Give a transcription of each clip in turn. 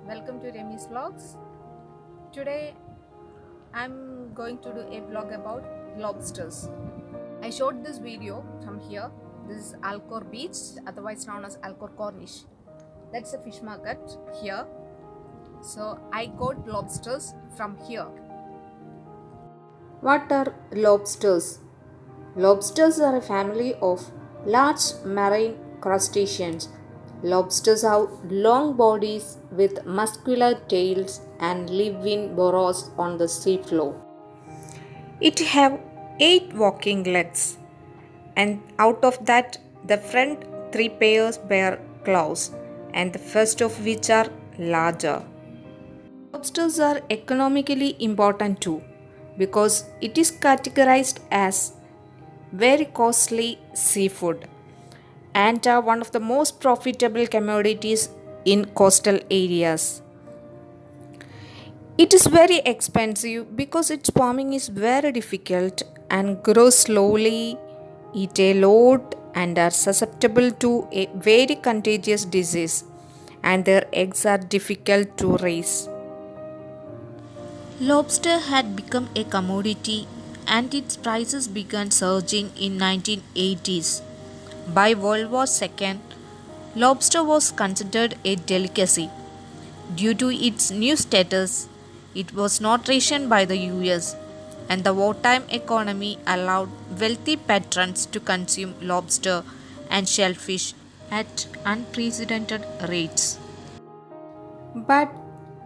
Welcome to Remy's Vlogs. Today I'm going to do a vlog about lobsters. I shot this video from here. This is Alcor Beach, otherwise known as Alcor Corniche. That's a fish market here. So I got lobsters from here. What are lobsters? Lobsters are a family of large marine crustaceans. Lobsters have long bodies with muscular tails and live in burrows on the seafloor. It have 8 walking legs, and out of that the front 3 pairs bear claws, and the first of which are larger. Lobsters are economically important too because it is categorized as very costly seafood and are one of the most profitable commodities in coastal areas. It is very expensive because its farming is very difficult and grows slowly, eat a lot, and are susceptible to a very contagious disease, and their eggs are difficult to raise. Lobster had become a commodity and its prices began surging in 1980s. By World War II, lobster was considered a delicacy. Due to its new status, it was not rationed by the US, and the wartime economy allowed wealthy patrons to consume lobster and shellfish at unprecedented rates. But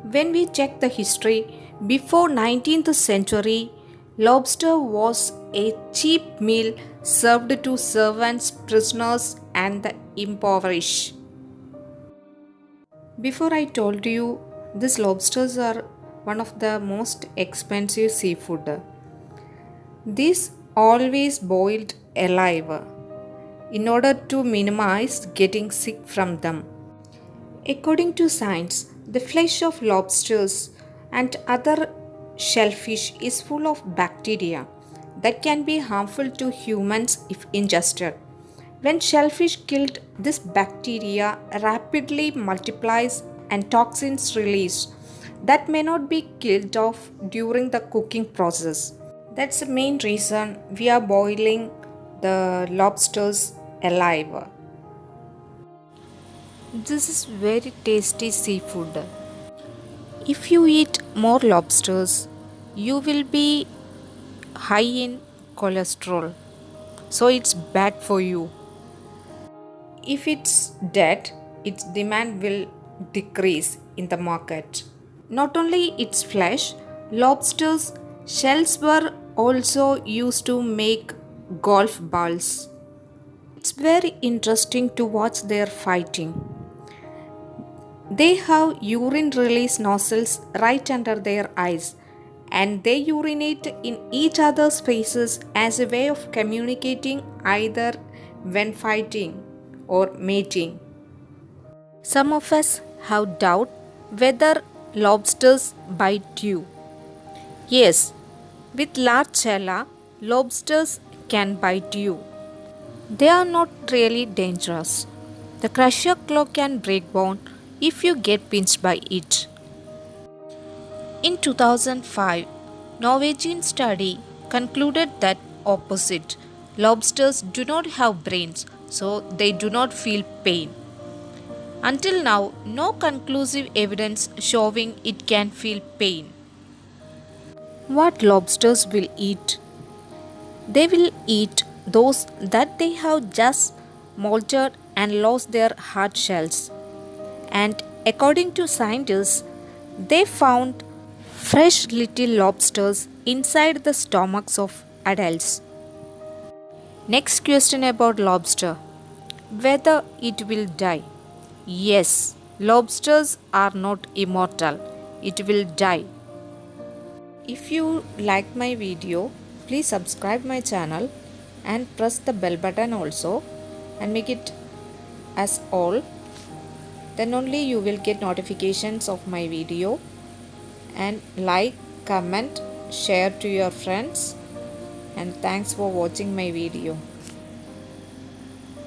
when we check the history, before 19th century, lobster was a cheap meal served to servants, prisoners, and the impoverished. Before I told you, these lobsters are one of the most expensive seafood. These always boiled alive in order to minimize getting sick from them. According to science, the flesh of lobsters and other shellfish is full of bacteria that can be harmful to humans if ingested. When shellfish killed, this bacteria rapidly multiplies and toxins released that may not be killed off during the cooking process. That's the main reason we are boiling the lobsters alive. This is very tasty seafood. If you eat more lobsters, you will be high in cholesterol. So it's bad for you. If it's dead, its demand will decrease in the market. Not only its flesh, lobsters' shells were also used to make golf balls. It's very interesting to watch their fighting. They have urine release nozzles right under their eyes and they urinate in each other's faces as a way of communicating either when fighting or mating. Some of us have doubt whether lobsters bite you. Yes, with large chela, lobsters can bite you. They are not really dangerous. The crusher claw can break bone if you get pinched by it. In 2005, Norwegian study concluded that opposite. Lobsters do not have brains, so they do not feel pain. Until now, no conclusive evidence showing it can feel pain. What lobsters will eat? They will eat those that they have just molted and lost their hard shells. And according to scientists, they found fresh little lobsters inside the stomachs of adults. Next question about lobster. Whether it will die? Yes, lobsters are not immortal. It will die. If you like my video, please subscribe my channel and press the bell button also and make it as all. Then only you will get notifications of my video, and like, comment, share to your friends, and thanks for watching my video.